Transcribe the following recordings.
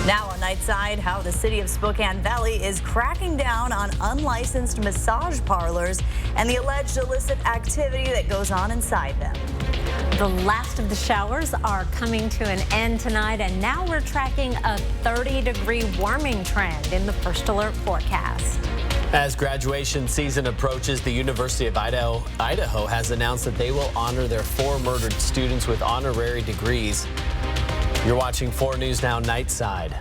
Now on Nightside, how the city of Spokane Valley is cracking down on unlicensed massage parlors and the alleged illicit activity that goes on inside them. The last of the showers are coming to an end tonight, and now we're tracking a 30-degree warming trend in the first alert forecast. As graduation season approaches, the University of Idaho has announced that they will honor their 4 murdered students with honorary degrees. You're watching 4 News Now Nightside.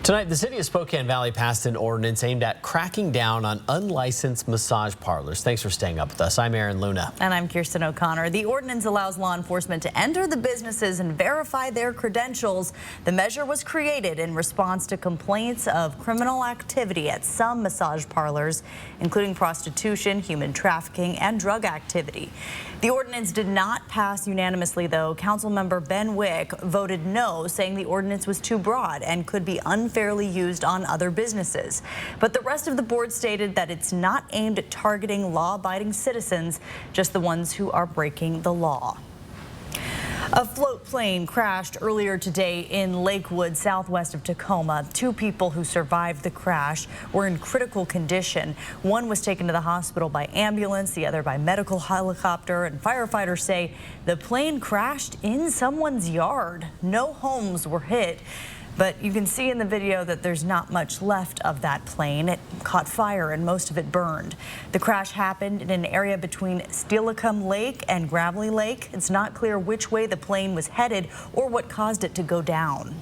Tonight, the city of Spokane Valley passed an ordinance aimed at cracking down on unlicensed massage parlors. Thanks for staying up with us. I'm Aaron Luna. And I'm Kirsten O'Connor. The ordinance allows law enforcement to enter the businesses and verify their credentials. The measure was created in response to complaints of criminal activity at some massage parlors, including prostitution, human trafficking, and drug activity. The ordinance did not pass unanimously, though. Councilmember Ben Wick voted no, saying the ordinance was too broad and could be unfairly used on other businesses. But the rest of the board stated that it's not aimed at targeting law-abiding citizens, just the ones who are breaking the law. A float plane crashed earlier today in Lakewood, southwest of Tacoma. 2 people who survived the crash were in critical condition. One was taken to the hospital by ambulance, the other by medical helicopter, and firefighters say the plane crashed in someone's yard. No homes were hit. But you can see in the video that there's not much left of that plane. It caught fire and most of it burned. The crash happened in an area between Steelicum Lake and Gravelly Lake. It's not clear which way the plane was headed or what caused it to go down.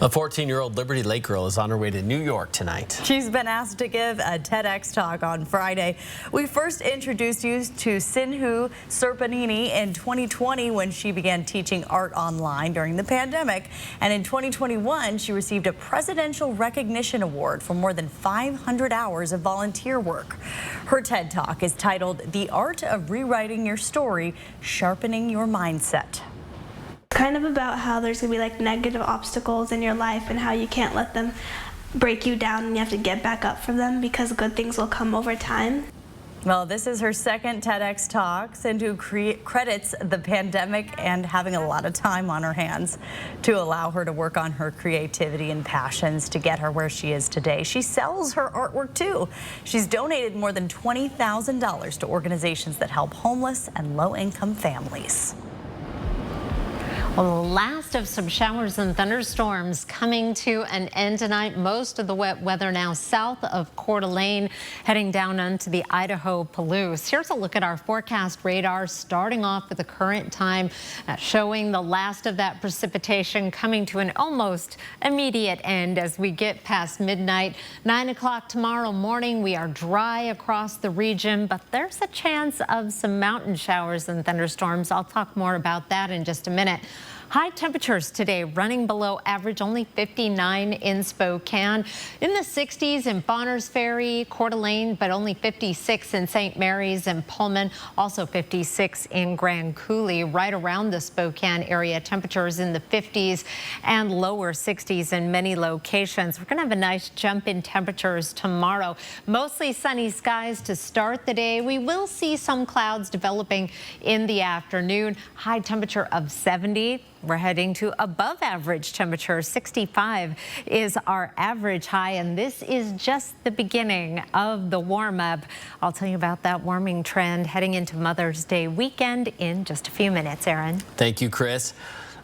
A 14-year-old Liberty Lake girl is on her way to New York tonight. She's been asked to give a TEDx talk on Friday. We first introduced you to Sinhu Serpanini in 2020 when she began teaching art online during the pandemic. And in 2021, she received a Presidential Recognition Award for more than 500 hours of volunteer work. Her TED Talk is titled The Art of Rewriting Your Story, Sharpening Your Mindset. Kind of about how there's going to be like negative obstacles in your life and how you can't let them break you down and you have to get back up from them because good things will come over time. Well, this is her second TEDx talk. Sindhu credits the pandemic and having a lot of time on her hands to allow her to work on her creativity and passions to get her where she is today. She sells her artwork too. She's donated more than $20,000 to organizations that help homeless and low-income families. Well, the last of some showers and thunderstorms coming to an end tonight. Most of the wet weather now south of Coeur d'Alene, heading down onto the Idaho Palouse. Here's a look at our forecast radar, starting off with the current time, showing the last of that precipitation coming to an almost immediate end as we get past midnight. 9 o'clock tomorrow morning, we are dry across the region, but there's a chance of some mountain showers and thunderstorms. I'll talk more about that in just a minute. High temperatures today running below average, only 59 in Spokane. In the 60s in Bonners Ferry, Coeur d'Alene, but only 56 in St. Mary's and Pullman, also 56 in Grand Coulee. Right around the Spokane area, temperatures in the 50s and lower 60s in many locations. We're going to have a nice jump in temperatures tomorrow. Mostly sunny skies to start the day. We will see some clouds developing in the afternoon. High temperature of 70. We're heading to above average temperature. 65 is our average high, and this is just the beginning of the warm up. I'll tell you about that warming trend heading into Mother's Day weekend in just a few minutes. Aaron. Thank you, Chris.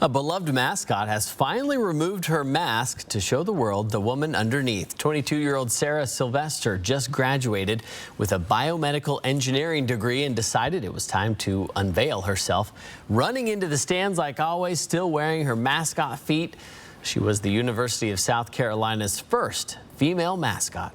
A beloved mascot has finally removed her mask to show the world the woman underneath. 22-year-old Sarah Sylvester just graduated with a biomedical engineering degree and decided it was time to unveil herself. Running into the stands like always, still wearing her mascot feet, she was the University of South Carolina's first female mascot.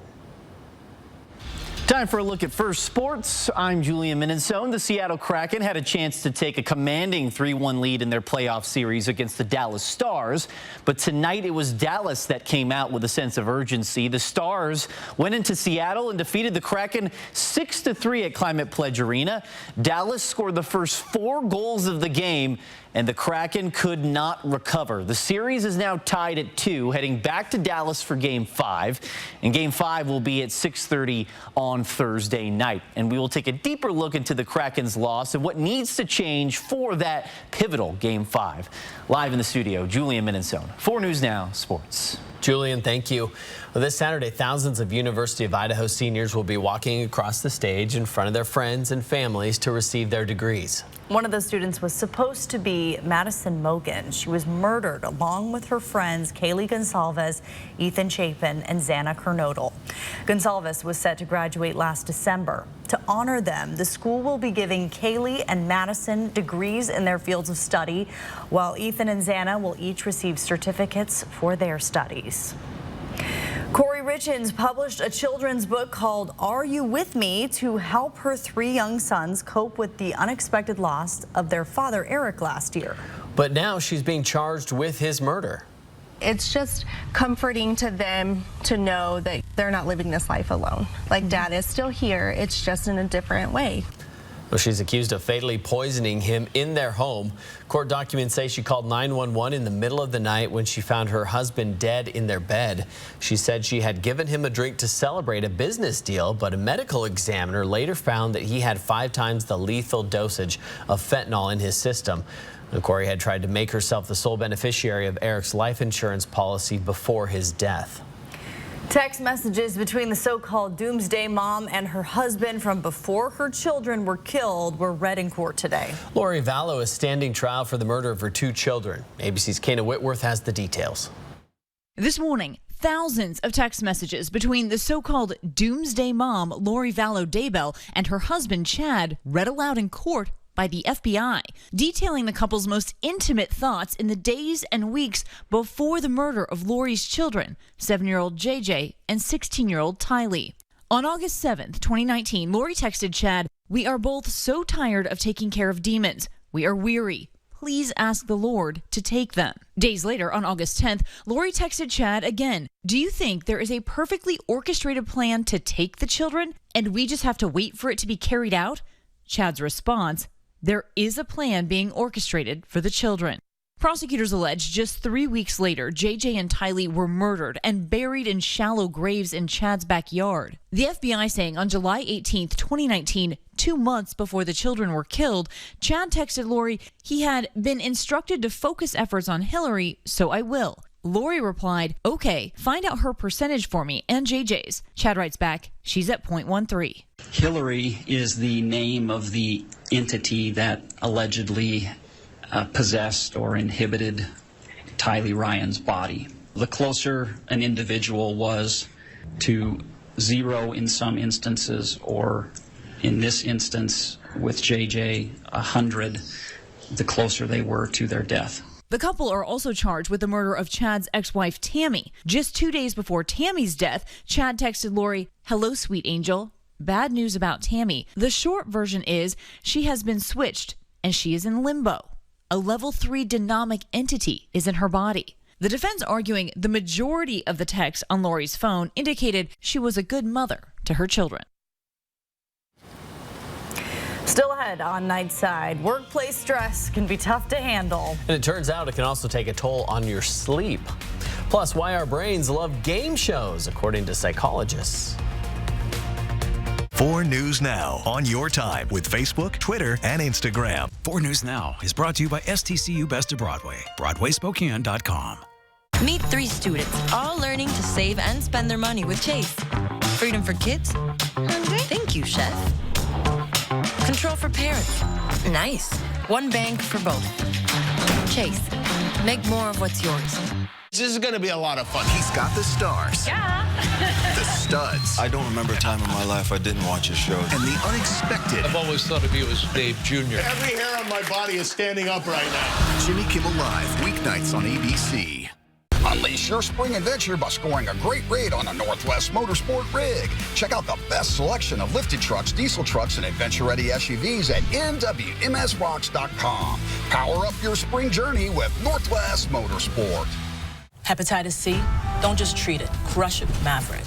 Time for a look at First Sports. I'm Julian Minnesone. The Seattle Kraken had a chance to take a commanding 3-1 lead in their playoff series against the Dallas Stars. But tonight it was Dallas that came out with a sense of urgency. The Stars went into Seattle and defeated the Kraken 6-3 at Climate Pledge Arena. Dallas scored the first 4 goals of the game, and the Kraken could not recover. The series is now tied at 2, heading back to Dallas for Game 5. And Game 5 will be at 6:30 on Thursday night. And we will take a deeper look into the Kraken's loss and what needs to change for that pivotal Game 5. Live in the studio, Julian Minnesone, 4 News Now Sports. Julian, thank you. Well, this Saturday, thousands of University of Idaho seniors will be walking across the stage in front of their friends and families to receive their degrees. One of those students was supposed to be Madison Mogan. She was murdered along with her friends Kaylee Gonsalves, Ethan Chapin, and Xana Kernodle. Gonsalves was set to graduate last December. To honor them, the school will be giving Kaylee and Madison degrees in their fields of study, while Ethan and Xana will each receive certificates for their studies. Corey Richins published a children's book called Are You With Me to help her 3 young sons cope with the unexpected loss of their father, Eric, last year. But now she's being charged with his murder. It's just comforting to them to know that they're not living this life alone. Like, Dad is still here, it's just in a different way. Well, she's accused of fatally poisoning him in their home. Court documents say she called 911 in the middle of the night when she found her husband dead in their bed. She said she had given him a drink to celebrate a business deal, but a medical examiner later found that he had 5 times the lethal dosage of fentanyl in his system. Corey had tried to make herself the sole beneficiary of Eric's life insurance policy before his death. Text messages between the so-called doomsday mom and her husband from before her children were killed were read in court today. Lori Vallow is standing trial for the murder of her 2 children. ABC's Kana Whitworth has the details. This morning, thousands of text messages between the so-called doomsday mom, Lori Vallow Daybell, and her husband, Chad, read aloud in court by the FBI, detailing the couple's most intimate thoughts in the days and weeks before the murder of Lori's children, 7-year-old JJ and 16-year-old Tylee. On August 7th, 2019, Lori texted Chad, "We are both so tired of taking care of demons. We are weary. Please ask the Lord to take them." Days later, on August 10th, Lori texted Chad again, "Do you think there is a perfectly orchestrated plan to take the children, and we just have to wait for it to be carried out?" Chad's response, "There is a plan being orchestrated for the children." Prosecutors allege just 3 weeks later, JJ and Tylee were murdered and buried in shallow graves in Chad's backyard. The FBI saying on July 18th, 2019, 2 months before the children were killed, Chad texted Lori he had been instructed to focus efforts on Hillary, so I will. Lori replied, "Okay, find out her percentage for me and JJ's." Chad writes back, "She's at 0.13. Hillary is the name of the entity that allegedly possessed or inhibited Tylee Ryan's body. The closer an individual was to 0 in some instances, or in this instance with JJ, 100, the closer they were to their death. The couple are also charged with the murder of Chad's ex-wife, Tammy. Just 2 days before Tammy's death, Chad texted Lori, "Hello, sweet angel. Bad news about Tammy. The short version is she has been switched and she is in limbo. A level 3 dynamic entity is in her body." The defense arguing the majority of the texts on Lori's phone indicated she was a good mother to her children. Still ahead on Nightside, workplace stress can be tough to handle. And it turns out it can also take a toll on your sleep. Plus, why our brains love game shows, according to psychologists. 4 News Now on your time with Facebook, Twitter, and Instagram. 4 News Now is brought to you by STCU Best of Broadway, BroadwaySpokane.com. Meet 3 students, all learning to save and spend their money with Chase. Freedom for kids? Thank you, Chef. Control for parents? Nice. One bank for both. Chase, make more of what's yours. This is going to be a lot of fun. He's got the stars. Yeah. The studs. I don't remember a time in my life I didn't watch his show. And the unexpected. I've always thought of you as Dave Jr. Every hair on my body is standing up right now. Jimmy Kimmel Live, weeknights on ABC. Unleash your spring adventure by scoring a great rate on a Northwest Motorsport rig. Check out the best selection of lifted trucks, diesel trucks, and adventure-ready SUVs at nwmsrocks.com. Power up your spring journey with Northwest Motorsport. Hepatitis C? Don't just treat it. Crush it with Maverick.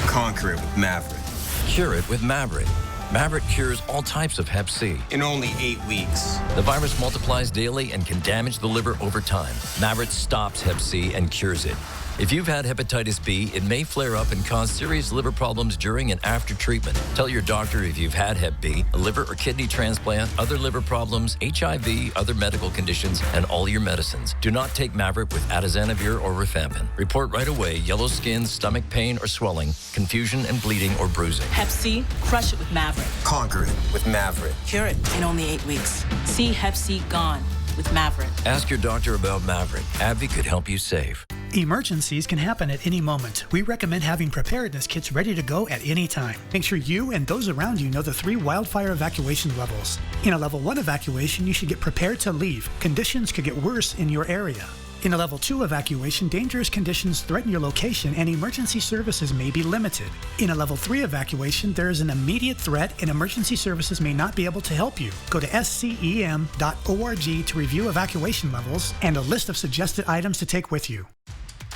Conquer it with Maverick. Cure it with Maverick. Maverick cures all types of Hep C. In only 8 weeks. The virus multiplies daily and can damage the liver over time. Maverick stops Hep C and cures it. If you've had hepatitis B, it may flare up and cause serious liver problems during and after treatment. Tell your doctor if you've had Hep B, a liver or kidney transplant, other liver problems, HIV, other medical conditions, and all your medicines. Do not take Maverick with atazanavir or rifampin. Report right away yellow skin, stomach pain or swelling, confusion and bleeding or bruising. Hep C, crush it with Maverick. Conquer it with Maverick. Cure it in only 8 weeks. See Hep C gone with Maverick. Ask your doctor about Maverick. AbbVie could help you save. Emergencies can happen at any moment. We recommend having preparedness kits ready to go at any time. Make sure you and those around you know the 3 wildfire evacuation levels. In a level 1 evacuation, you should get prepared to leave. Conditions could get worse in your area. In a level 2 evacuation, dangerous conditions threaten your location and emergency services may be limited. In a level 3 evacuation, there is an immediate threat and emergency services may not be able to help you. Go to scem.org to review evacuation levels and a list of suggested items to take with you.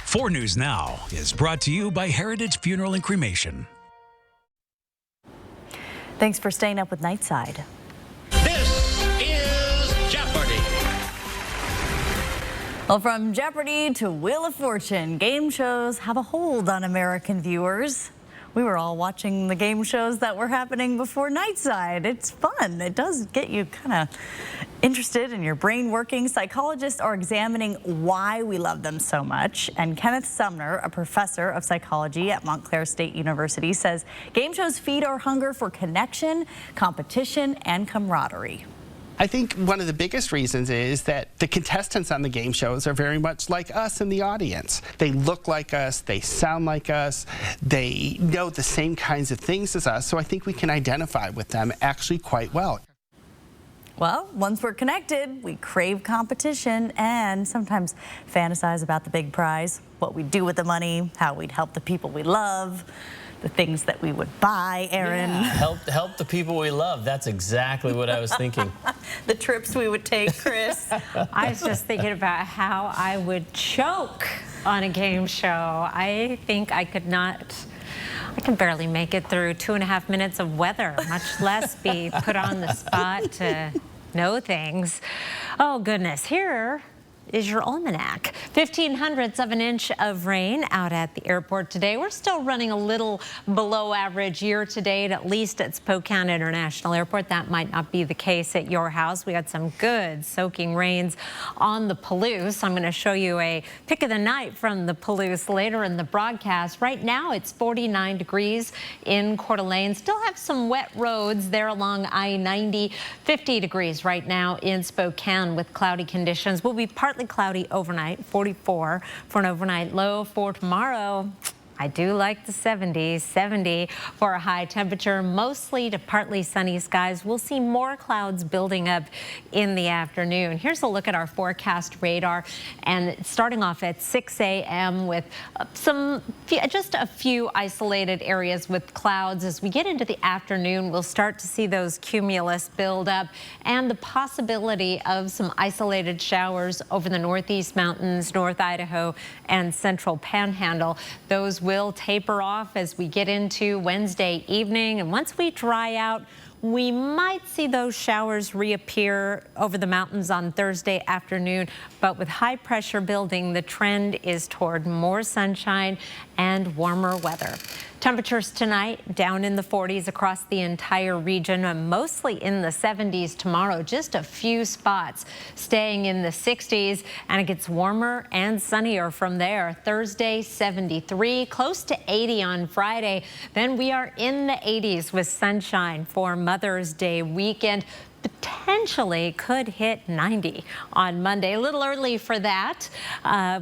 4 News Now is brought to you by Heritage Funeral and Cremation. Thanks for staying up with Nightside. This is Jeopardy! Well, from Jeopardy to Wheel of Fortune, game shows have a hold on American viewers. We were all watching the game shows that were happening before Nightside. It's fun. It does get you kind of interested in your brain working. Psychologists are examining why we love them so much. And Kenneth Sumner, a professor of psychology at Montclair State University, says game shows feed our hunger for connection, competition, and camaraderie. I think one of the biggest reasons is that the contestants on the game shows are very much like us in the audience. They look like us, they sound like us, they know the same kinds of things as us, so I think we can identify with them actually quite well. Well, once we're connected, we crave competition and sometimes fantasize about the big prize, what we'd do with the money, how we'd help the people we love, the things that we would buy, Aaron. Yeah, help the people we love. That's exactly what I was thinking. The trips we would take, Chris. I was just thinking about how I would choke on a game show. I think I could barely make it through 2.5 minutes of weather, much less be put on the spot to know things. Oh, goodness. Here is your almanac. 0.15 of an inch of rain out at the airport today. We're still running a little below average year to date, at least at Spokane International Airport. That might not be the case at your house. We had some good soaking rains on the Palouse. I'm going to show you a pick of the night from the Palouse later in the broadcast. Right now it's 49 degrees in Coeur d'Alene. Still have some wet roads there along I-90. 50 degrees right now in Spokane with cloudy conditions. We'll be partly cloudy overnight, 44 for an overnight low. For tomorrow, I do like the 70s, 70 for a high temperature, mostly to partly sunny skies. We'll see more clouds building up in the afternoon. Here's a look at our forecast radar, and starting off at 6 a.m. with just a few isolated areas with clouds. As we get into the afternoon, we'll start to see those cumulus build up and the possibility of some isolated showers over the northeast mountains, North Idaho, and central Panhandle. Those will taper off as we get into Wednesday evening, and once we dry out, we might see those showers reappear over the mountains on Thursday afternoon, but with high pressure building, the trend is toward more sunshine and warmer weather. Temperatures tonight down in the 40s across the entire region, and mostly in the 70s tomorrow. Just a few spots staying in the 60s, and it gets warmer and sunnier from there. Thursday, 73, close to 80 on Friday. Then we are in the 80s with sunshine for Mother's Day weekend. Potentially could hit 90 on Monday. A little early for that,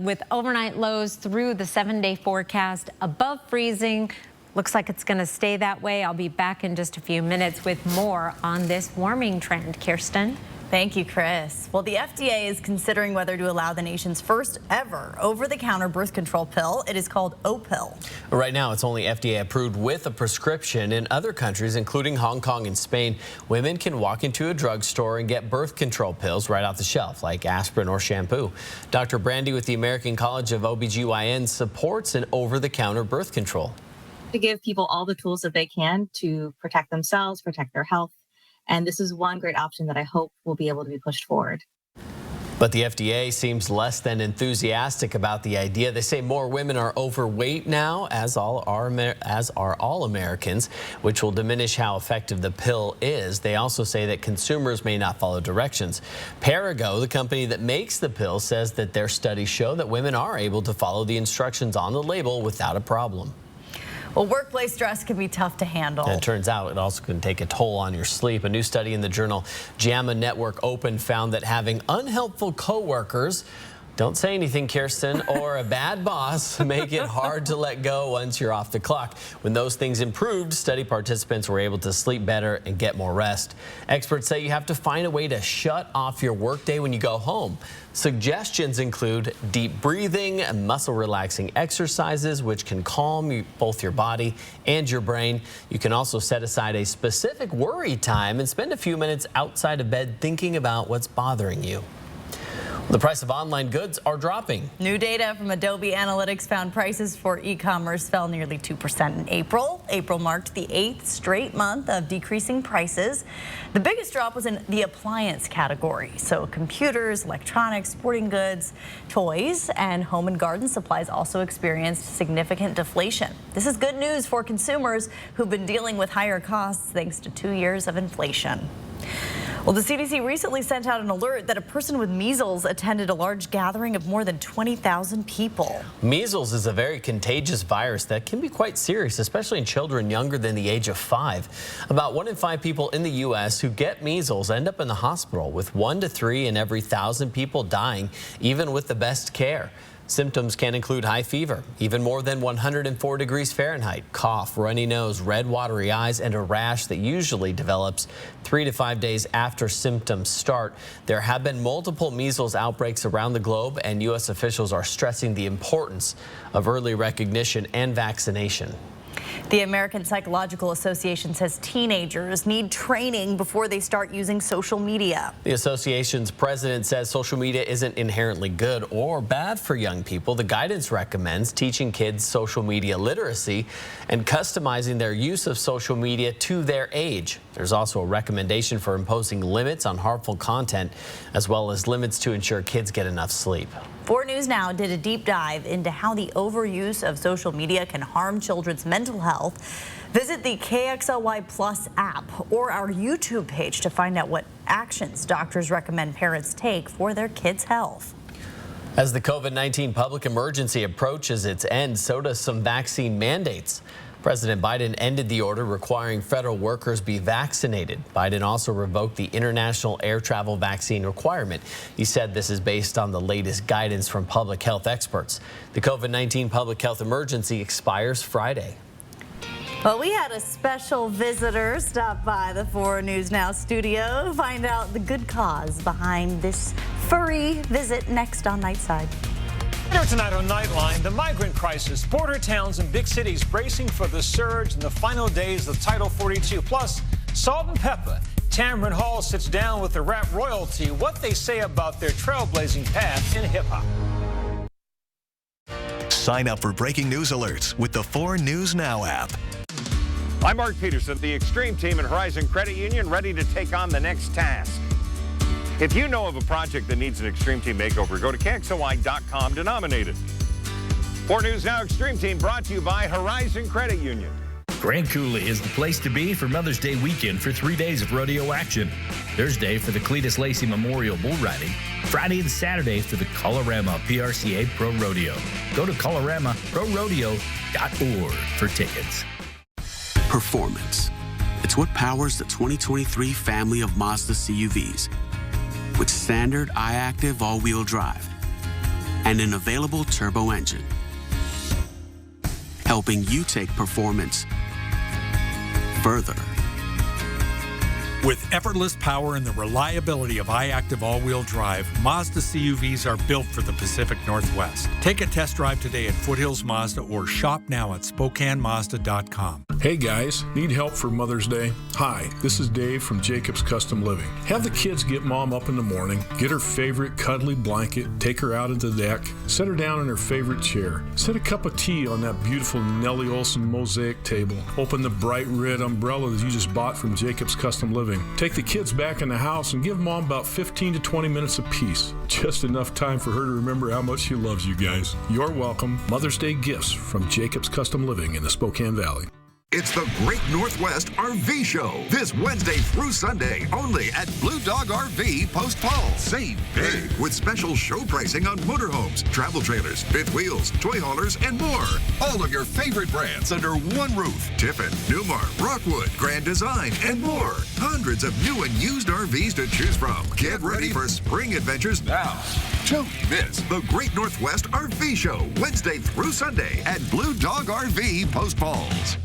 with overnight lows through the 7-day forecast above freezing. Looks like it's going to stay that way. I'll be back in just a few minutes with more on this warming trend. Kirsten? Thank you, Chris. Well, the FDA is considering whether to allow the nation's first ever over-the-counter birth control pill. It is called Opill. Right now, it's only FDA approved with a prescription. In other countries, including Hong Kong and Spain, women can walk into a drugstore and get birth control pills right off the shelf, like aspirin or shampoo. Dr. Brandy with the American College of OBGYN supports an over-the-counter birth control. To give people all the tools that they can to protect themselves, protect their health. And this is one great option that I hope will be able to be pushed forward. But the FDA seems less than enthusiastic about the idea. They say more women are overweight now, as are all Americans, which will diminish how effective the pill is. They also say that consumers may not follow directions. Perrigo, the company that makes the pill, says that their studies show that women are able to follow the instructions on the label without a problem. Well, workplace stress can be tough to handle. And it turns out it also can take a toll on your sleep. A new study in the journal JAMA Network Open found that having unhelpful coworkers, don't say anything, Kirsten, or a bad boss make it hard to let go once you're off the clock. When those things improved, study participants were able to sleep better and get more rest. Experts say you have to find a way to shut off your workday when you go home. Suggestions include deep breathing and muscle relaxing exercises, which can calm both your body and your brain. You can also set aside a specific worry time and spend a few minutes outside of bed thinking about what's bothering you. The price of online goods are dropping. New data from Adobe Analytics found prices for e-commerce fell nearly 2% in April. April marked the 8th straight month of decreasing prices. The biggest drop was in the appliance category. So computers, electronics, sporting goods, toys, and home and garden supplies also experienced significant deflation. This is good news for consumers who've been dealing with higher costs thanks to 2 years of inflation. Well, the CDC recently sent out an alert that a person with measles attended a large gathering of more than 20,000 people. Measles is a very contagious virus that can be quite serious, especially in children younger than the age of 5. About 1 in 5 people in the U.S. who get measles end up in the hospital, with 1 to 3 in every 1,000 people dying, even with the best care. Symptoms can include high fever, even more than 104 degrees Fahrenheit, cough, runny nose, red watery eyes, and a rash that usually develops 3 to 5 days after symptoms start. There have been multiple measles outbreaks around the globe, and U.S. officials are stressing the importance of early recognition and vaccination. The American Psychological Association says teenagers need training before they start using social media. The association's president says social media isn't inherently good or bad for young people. The guidance recommends teaching kids social media literacy and customizing their use of social media to their age. There's also a recommendation for imposing limits on harmful content, as well as limits to ensure kids get enough sleep. 4 News Now did a deep dive into how the overuse of social media can harm children's mental health. Visit the KXLY Plus app or our YouTube page to find out what actions doctors recommend parents take for their kids' health. As the COVID-19 public emergency approaches its end, so does some vaccine mandates. President Biden ended the order requiring federal workers be vaccinated. Biden also revoked the international air travel vaccine requirement. He said this is based on the latest guidance from public health experts. The COVID-19 public health emergency expires Friday. Well, we had a special visitor stop by the 4 News Now studio to find out the good cause behind this furry visit next on Nightside. Later tonight on Nightline, the migrant crisis, border towns and big cities bracing for the surge in the final days of Title 42. Plus, Salt and Pepper. Tamron Hall sits down with the rap royalty, what they say about their trailblazing path in hip-hop. Sign up for breaking news alerts with the 4 News Now app. I'm Mark Peterson, the Extreme Team at Horizon Credit Union, ready to take on the next task. If you know of a project that needs an Extreme Team makeover, go to KXLY.com to nominate it. 4 News Now Extreme Team brought to you by Horizon Credit Union. Grand Coulee is the place to be for Mother's Day weekend for 3 days of rodeo action. Thursday for the Cletus Lacey Memorial Bull Riding. Friday and Saturday for the Colorama PRCA Pro Rodeo. Go to coloramaprorodeo.org for tickets. Performance. It's what powers the 2023 family of Mazda CUVs. With standard I-Active all-wheel drive and an available turbo engine, helping you take performance further. With effortless power and the reliability of I-Active all-wheel drive, Mazda CUVs are built for the Pacific Northwest. Take a test drive today at Foothills Mazda or shop now at SpokaneMazda.com. Hey guys, need help for Mother's Day? Hi, this is Dave from Jacob's Custom Living. Have the kids get mom up in the morning, get her favorite cuddly blanket, take her out into the deck, set her down in her favorite chair, set a cup of tea on that beautiful Nellie Olson mosaic table, open the bright red umbrella that you just bought from Jacob's Custom Living, take the kids back in the house and give mom about 15 to 20 minutes of peace. Just enough time for her to remember how much she loves you guys. You're welcome. Mother's Day gifts from Jacob's Custom Living in the Spokane Valley. It's the Great Northwest RV Show this Wednesday through Sunday only at Blue Dog RV Post Falls. Save big with special show pricing on motorhomes, travel trailers, fifth wheels, toy haulers, and more. All of your favorite brands under one roof. Tiffin, Newmar, Rockwood, Grand Design, and more. Hundreds of new and used RVs to choose from. Get ready for spring adventures now. Don't miss the Great Northwest RV Show Wednesday through Sunday at Blue Dog RV Post Falls.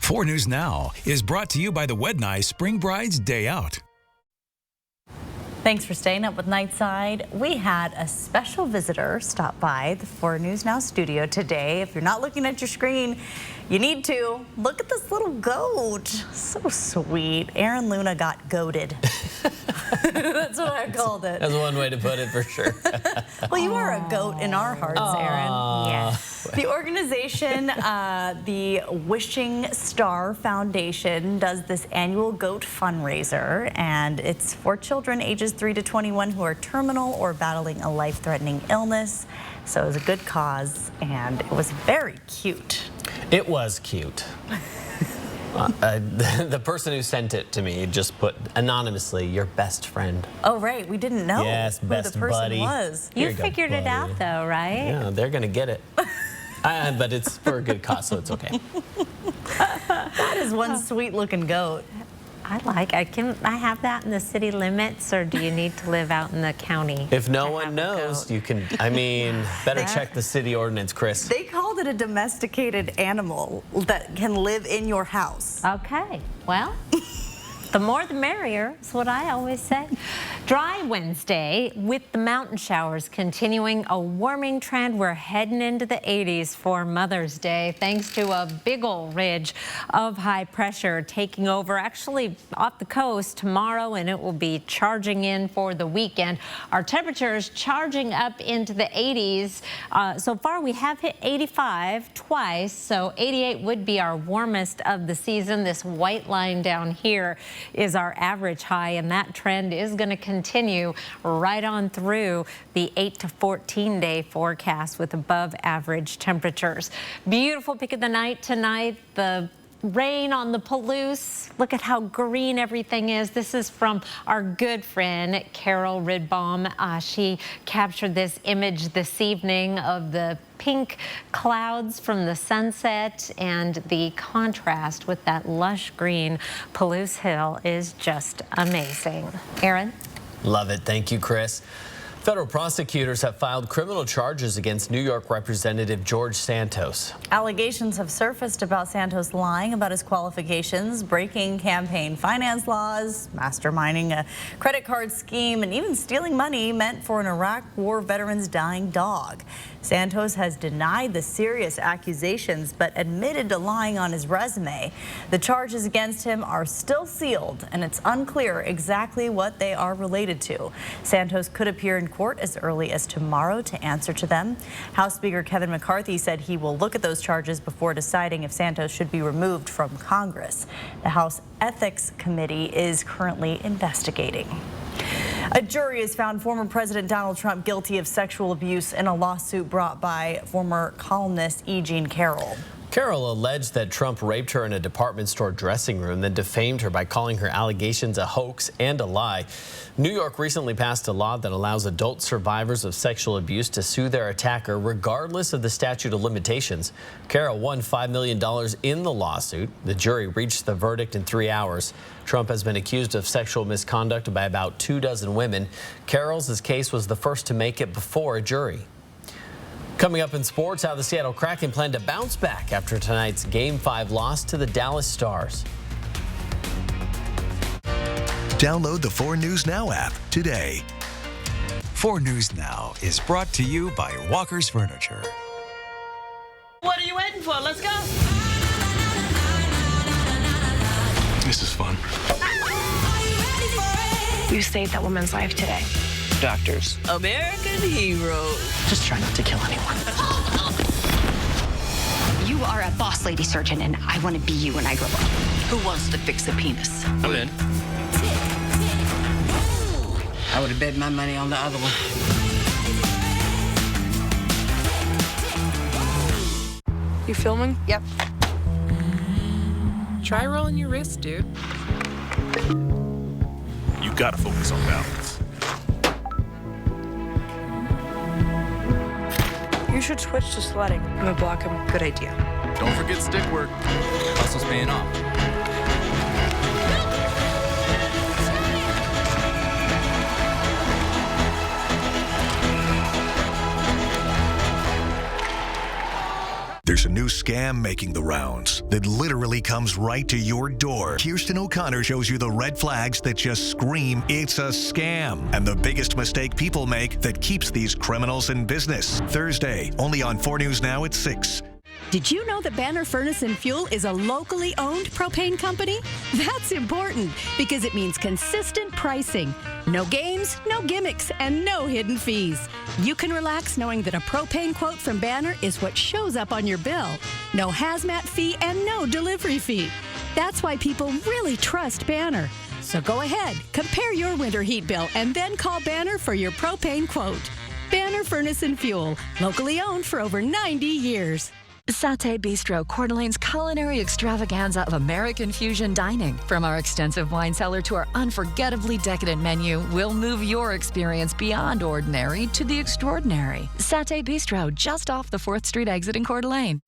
4 News Now is brought to you by the Wedney Spring Brides Day Out. Thanks for staying up with Nightside. We had a special visitor stop by the 4 News Now studio today. If you're not looking at your screen, you need to. Look at this little goat. So sweet. Aaron Luna got goated. That's what I called it. That's one way to put it for sure. Well, you are a goat in our hearts, Aaron. Yes. The organization, the Wishing Star Foundation, does this annual goat fundraiser, and it's for children ages 3 to 21 who are terminal or battling a life-threatening illness. So it was a good cause, and it was very cute. It was cute. The person who sent it to me just put anonymously, your best friend. Oh, right. We didn't know who the person buddy. was. You figured it out, though, right? Yeah, they're going to get it. But it's for a good cause, so it's okay. That is one sweet-looking goat. I like it. Can I have that in the city limits, or do you need to live out in the county? If no one knows, you can, I mean, better check the city ordinance, Chris. They called it a domesticated animal that can live in your house. Okay, well, the more the merrier is what I always say. Dry Wednesday with the mountain showers continuing a warming trend. We're heading into the 80s for Mother's Day thanks to a big old ridge of high pressure taking over actually off the coast tomorrow, and it will be charging in for the weekend. Our temperatures charging up into the 80s. So far we have hit 85 twice, so 88 would be our warmest of the season. This white line down here is our average high, and that trend is going to continue right on through the 8 to 14 day forecast with above average temperatures. Beautiful peak of the night tonight. The rain on the Palouse. Look at how green everything is. This is from our good friend Carol Ridbaum. She captured this image this evening of the pink clouds from the sunset, and the contrast with that lush green Palouse Hill is just amazing. Aaron? Love it. Thank you, Chris. Federal prosecutors have filed criminal charges against New York Representative George Santos. Allegations have surfaced about Santos lying about his qualifications, breaking campaign finance laws, masterminding a credit card scheme, and even stealing money meant for an Iraq War veteran's dying dog. Santos has denied the serious accusations but admitted to lying on his resume. The charges against him are still sealed, and it's unclear exactly what they are related to. Santos could appear in court as early as tomorrow to answer to them. House Speaker Kevin McCarthy said he will look at those charges before deciding if Santos should be removed from Congress. The House Ethics Committee is currently investigating. A jury has found former President Donald Trump guilty of sexual abuse in a lawsuit brought by former columnist E. Jean Carroll. Carroll alleged that Trump raped her in a department store dressing room, then defamed her by calling her allegations a hoax and a lie. New York recently passed a law that allows adult survivors of sexual abuse to sue their attacker regardless of the statute of limitations. Carroll won $5 million in the lawsuit. The jury reached the verdict in 3 hours. Trump has been accused of sexual misconduct by about 24 women. Carroll's case was the first to make it before a jury. Coming up in sports, how the Seattle Kraken plan to bounce back after tonight's Game 5 loss to the Dallas Stars. Download the 4 News Now app today. 4 News Now is brought to you by Walker's Furniture. What are you waiting for? Let's go. This is fun. You saved that woman's life today. Doctors. American hero. Just try not to kill anyone. You are a boss lady surgeon, and I want to be you when I grow up. Who wants to fix a penis? I'm in. I would have bet my money on the other one. You filming? Yep. Try rolling your wrist, dude. You gotta focus on balance. You should switch to sledding. I'm gonna block him. Good idea. Don't forget stick work. Hustle's paying off. There's a new scam making the rounds that literally comes right to your door. Kirsten O'Connor shows you the red flags that just scream, it's a scam. And the biggest mistake people make that keeps these criminals in business. Thursday, only on 4 News Now at 6. Did you know that Banner Furnace and Fuel is a locally owned propane company? That's important because it means consistent pricing. No games, no gimmicks, and no hidden fees. You can relax knowing that a propane quote from Banner is what shows up on your bill. No hazmat fee and no delivery fee. That's why people really trust Banner. So go ahead, compare your winter heat bill, and then call Banner for your propane quote. Banner Furnace and Fuel, locally owned for over 90 years. Satay Bistro, Coeur d'Alene's culinary extravaganza of American fusion dining. From our extensive wine cellar to our unforgettably decadent menu, we'll move your experience beyond ordinary to the extraordinary. Satay Bistro, just off the 4th Street exit in Coeur d'Alene.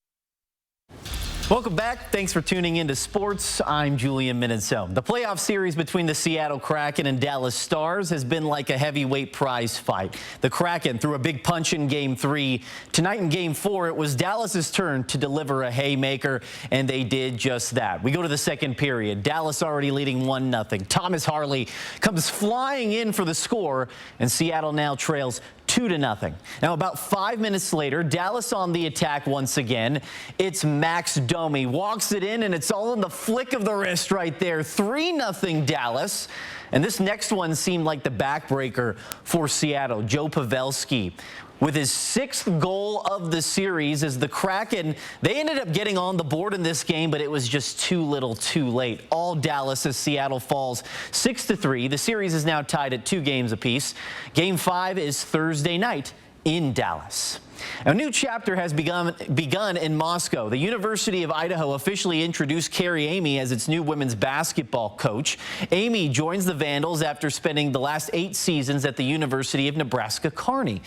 Welcome back. Thanks for tuning into sports. I'm Julian Minnesota. The playoff series between the Seattle Kraken and Dallas Stars has been like a heavyweight prize fight. The Kraken threw a big punch in Game 3. Tonight in Game 4, it was Dallas's turn to deliver a haymaker, and they did just that. We go to the second period. Dallas already leading 1-0. Thomas Harley comes flying in for the score, and Seattle now trails 2-0. Now, about 5 minutes later, Dallas on the attack once again. It's Max Domi. Walks it in, and it's all in the flick of the wrist right there. 3-0 Dallas. And this next one seemed like the backbreaker for Seattle. Joe Pavelski with his 6th goal of the series as the Kraken, they ended up getting on the board in this game, but it was just too little too late. All Dallas as Seattle falls 6-3. The series is now tied at 2 games apiece. Game 5 is Thursday night in Dallas. A new chapter has begun in Moscow. The University of Idaho officially introduced Carrie Amy as its new women's basketball coach. Amy joins the Vandals after spending the last 8 seasons at the University of Nebraska-Kearney.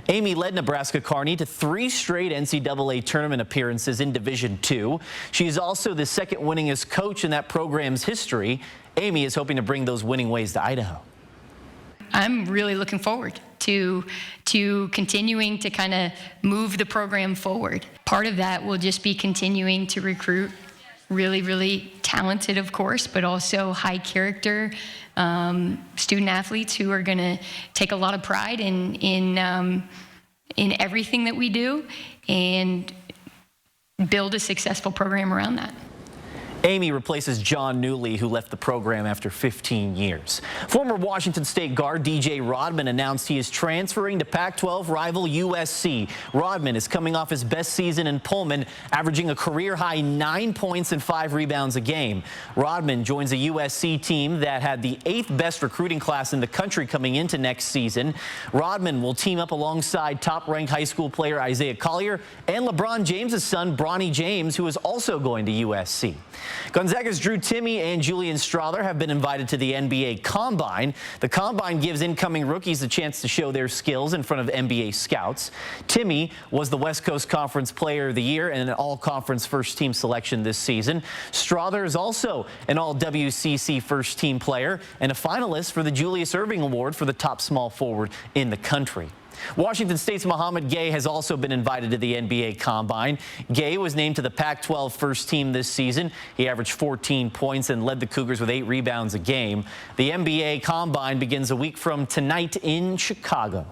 Amy led Nebraska-Kearney to 3 straight NCAA tournament appearances in Division II. She is also the 2nd winningest coach in that program's history. Amy is hoping to bring those winning ways to Idaho. I'm really looking forward to continuing to kind of move the program forward. Part of that will just be continuing to recruit really, really talented, of course, but also high character student athletes who are going to take a lot of pride in everything that we do and build a successful program around that. Amy replaces John Newley, who left the program after 15 years. Former Washington State guard DJ Rodman announced he is transferring to Pac-12 rival USC. Rodman is coming off his best season in Pullman, averaging a career-high 9 points and 5 rebounds a game. Rodman joins a USC team that had the 8th best recruiting class in the country coming into next season. Rodman will team up alongside top-ranked high school player Isaiah Collier and LeBron James' son, Bronny James, who is also going to USC. Gonzaga's Drew Timme and Julian Strawther have been invited to the NBA Combine. The Combine gives incoming rookies a chance to show their skills in front of NBA scouts. Timme was the West Coast Conference Player of the Year and an all-conference first-team selection this season. Strawther is also an all-WCC first-team player and a finalist for the Julius Erving Award for the top small forward in the country. Washington State's Mohamed Gay has also been invited to the NBA Combine. Gay was named to the Pac-12 first team this season. He averaged 14 points and led the Cougars with 8 rebounds a game. The NBA Combine begins a week from tonight in Chicago.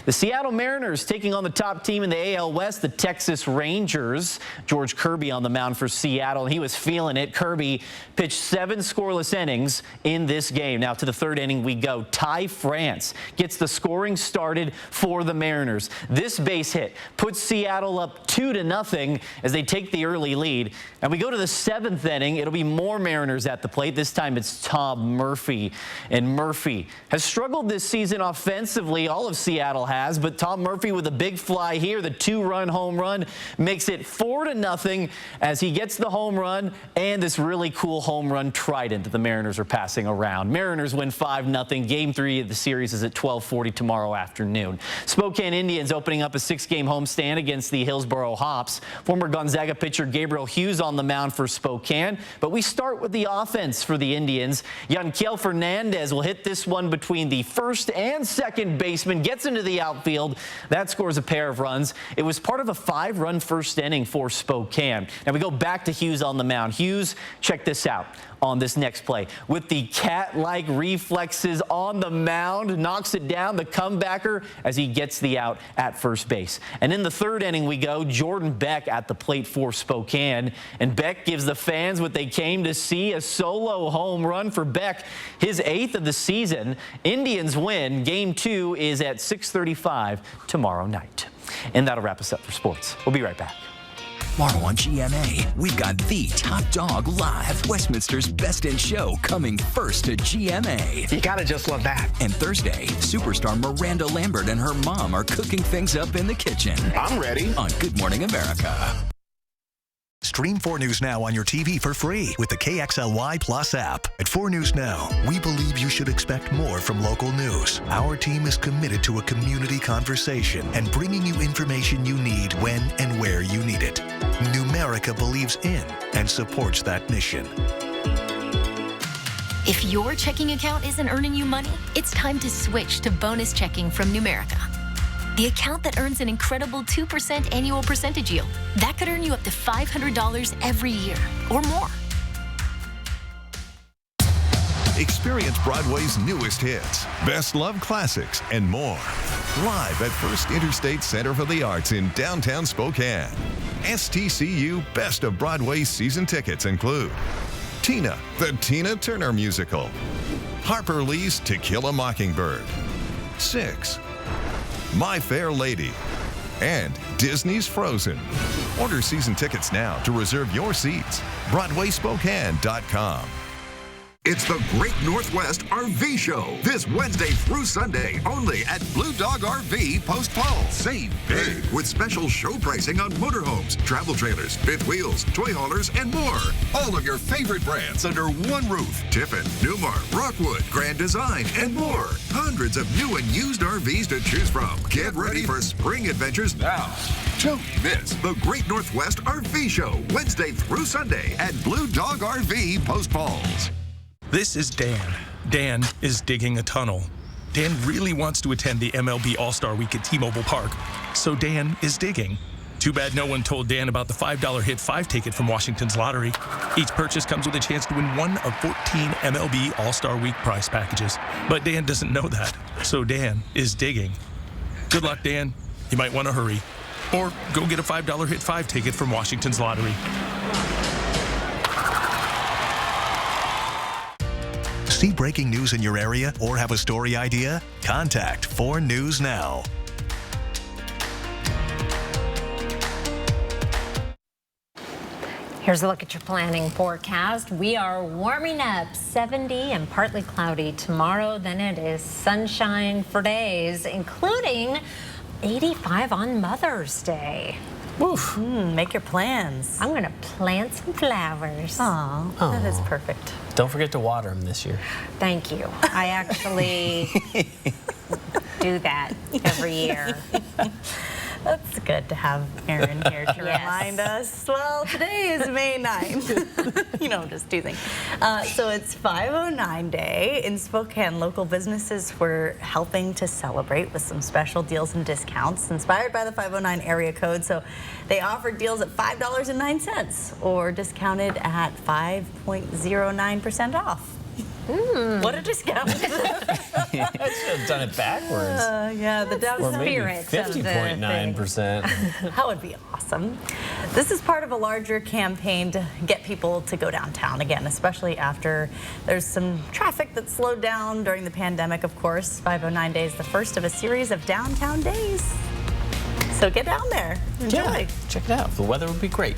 The Seattle Mariners taking on the top team in the AL West, the Texas Rangers. George Kirby on the mound for Seattle, and he was feeling it. Kirby pitched 7 scoreless innings in this game. Now to the 3rd inning we go. Ty France gets the scoring started for the Mariners. This base hit puts Seattle up 2-0 as they take the early lead. And we go to the 7th inning. It'll be more Mariners at the plate. This time it's Tom Murphy. And Murphy has struggled this season offensively. All of Seattle has, but Tom Murphy with a big fly here. The 2-run home run makes it 4-0 as he gets the home run and this really cool home run trident that the Mariners are passing around. Mariners win 5-0. Game 3 of the series is at 12:40 tomorrow afternoon. Spokane Indians opening up a 6-game homestand against the Hillsboro Hops. Former Gonzaga pitcher Gabriel Hughes on the mound for Spokane. But we start with the offense for the Indians. Yanquiel Fernandez will hit this one between the first and second baseman. Gets into the outfield. That scores a pair of runs. It was part of a 5-run first inning for Spokane. Now we go back to Hughes on the mound. Hughes, check this out on this next play. With the cat-like reflexes on the mound, knocks it down, the comebacker, as he gets the out at first base. And in the 3rd inning we go. Jordan Beck at the plate for Spokane. And Beck gives the fans what they came to see, a solo home run for Beck, his 8th of the season. Indians win. Game 2 is at 6:35 tomorrow night. And that'll wrap us up for sports. We'll be right back. Tomorrow on GMA, we've got the Top Dog Live, Westminster's Best in Show, coming first to GMA. You gotta just love that. And Thursday, superstar Miranda Lambert and her mom are cooking things up in the kitchen. I'm ready. On Good Morning America. Stream 4 News Now on your TV for free with the KXLY Plus app. At 4 News Now, we believe you should expect more from local news. Our team is committed to a community conversation and bringing you information you need when and where you need it. Numerica believes in and supports that mission. If your checking account isn't earning you money, it's time to switch to bonus checking from Numerica. The account that earns an incredible 2% annual percentage yield. That could earn you up to $500 every year or more. Experience Broadway's newest hits, best love classics, and more. Live at First Interstate Center for the Arts in downtown Spokane. STCU Best of Broadway season tickets include Tina, the Tina Turner Musical, Harper Lee's To Kill a Mockingbird, 6, My Fair Lady, and Disney's Frozen. Order season tickets now to reserve your seats. BroadwaySpokane.com. It's the Great Northwest RV Show this Wednesday through Sunday only at Blue Dog RV Post Falls. Save big with special show pricing on motorhomes, travel trailers, fifth wheels, toy haulers, and more. All of your favorite brands under one roof. Tiffin, Newmar, Rockwood, Grand Design, and more. Hundreds of new and used RVs to choose from. Get ready for spring adventures now. Don't miss the Great Northwest RV Show Wednesday through Sunday at Blue Dog RV Post Falls. This is Dan. Dan is digging a tunnel. Dan really wants to attend the MLB All-Star Week at T-Mobile Park, so Dan is digging. Too bad no one told Dan about the $5 Hit 5 ticket from Washington's lottery. Each purchase comes with a chance to win one of 14 MLB All-Star Week prize packages. But Dan doesn't know that, so Dan is digging. Good luck, Dan. You might want to hurry. Or go get a $5 Hit 5 ticket from Washington's lottery. See breaking news in your area or have a story idea? Contact 4 News Now. Here's a look at your planning forecast. We are warming up, 70 and partly cloudy tomorrow. Then it is sunshine for days, including 85 on Mother's Day. Oof. Make your plans. I'm going to plant some flowers. Aw, that is perfect. Don't forget to water them this year. Thank you. I actually do that every year. That's good to have Erin here to remind us. Well, today is May 9th. You know, I'm just teasing. So it's 509 Day. In Spokane, local businesses were helping to celebrate with some special deals and discounts inspired by the 509 area code. So they offered deals at $5.09 or discounted at 5.09% off. What a discount. I should have done it backwards. Yeah, the downtown spirit. 50.9%. That would be awesome. This is part of a larger campaign to get people to go downtown again, especially after there's some traffic that slowed down during the pandemic, of course. 509 Day is the first of a series of downtown days. So get down there. Enjoy. Yeah, check it out. The weather would be great.